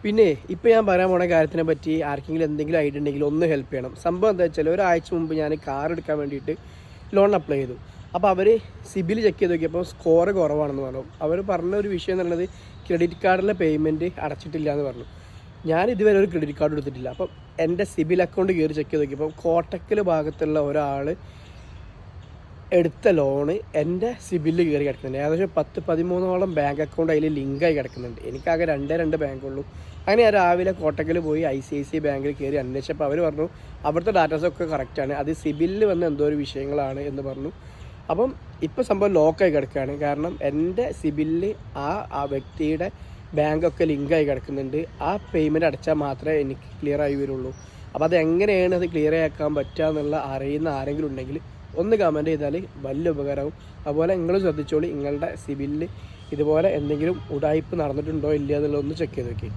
പിന്നെ ഇപ്പോൾ ഞാൻ പറയാൻ പോണ കാര്യത്തിനെ പറ്റി ആർക്കെങ്കിലും എന്തെങ്കിലും ഐഡിയ ഉണ്ടെങ്കിൽ ഒന്ന് ഹെൽപ്പ് ചെയ്യണം. സംഭവം എന്താ വെച്ചാൽ ഒരാഴ്ച മുമ്പ് ഞാൻ കാർ എടുക്കാൻ വേണ്ടിയിട്ട് ലോൺ അപ്ലൈ ചെയ്തു. അപ്പോൾ അവർ സിബിൽ ചെക്ക് ചെയ്ത് നോക്കിയപ്പോൾ സ്കോർ കുറവാണെന്ന് പറഞ്ഞു. അവർ പറഞ്ഞ ഒരു വിഷയം എന്ന് പറയുന്നത് ക്രെഡിറ്റ് കാർഡിലെ പേയ്മെൻറ്റ് അടച്ചിട്ടില്ല എന്ന് പറഞ്ഞു. ഞാൻ ഇതുവരെ ഒരു ക്രെഡിറ്റ് കാർഡ് എടുത്തിട്ടില്ല. അപ്പം എൻ്റെ സിബിൽ അക്കൗണ്ട് കയറി ചെക്ക് ചെയ്ത് നോക്കിയപ്പോൾ കോട്ടക്കൽ ഭാഗത്തുള്ള ഒരാൾ എടുത്ത ലോണ് എൻ്റെ സിബിലിൽ കയറി കിടക്കുന്നുണ്ട്. ഏകദേശം 10-13 ബാങ്ക് അക്കൗണ്ട് അതിൽ ലിങ്കായി കിടക്കുന്നുണ്ട്. എനിക്കാകെ രണ്ട് ബാങ്കുള്ളൂ. അങ്ങനെ ഞാൻ രാവിലെ കോട്ടക്കൽ പോയി ICICI ബാങ്കിൽ കയറി അന്വേഷിച്ചപ്പോൾ അവർ പറഞ്ഞു അവിടുത്തെ ഡാറ്റാസൊക്കെ കറക്റ്റാണ്, അത് സിബിലിൽ വന്ന എന്തോ ഒരു വിഷയങ്ങളാണ് എന്ന് പറഞ്ഞു. അപ്പം ഇപ്പോൾ സംഭവം ലോക്കായി കിടക്കുകയാണ്. കാരണം എൻ്റെ സിബിലിൽ ആ വ്യക്തിയുടെ ബാങ്കൊക്കെ ലിങ്കായി കിടക്കുന്നുണ്ട്. ആ പേയ്മെൻറ്റ് അടച്ചാൽ മാത്രമേ എനിക്ക് ക്ലിയർ ആയി വരുള്ളൂ. അപ്പോൾ അതെങ്ങനെയാണ് അത് ക്ലിയർ ആക്കാൻ പറ്റുക എന്നുള്ള അറിയുന്ന ആരെങ്കിലും ഉണ്ടെങ്കിൽ ഒന്ന് കമൻറ്റ് ചെയ്താൽ വലിയ ഉപകാരമാവും. അതുപോലെ നിങ്ങൾ ശ്രദ്ധിച്ചോളി, നിങ്ങളുടെ സിബിലിൽ ഇതുപോലെ എന്തെങ്കിലും ഉടായ്പ നടന്നിട്ടുണ്ടോ ഇല്ല എന്നുള്ളതൊന്ന് ചെക്ക് ചെയ്ത് നോക്കി.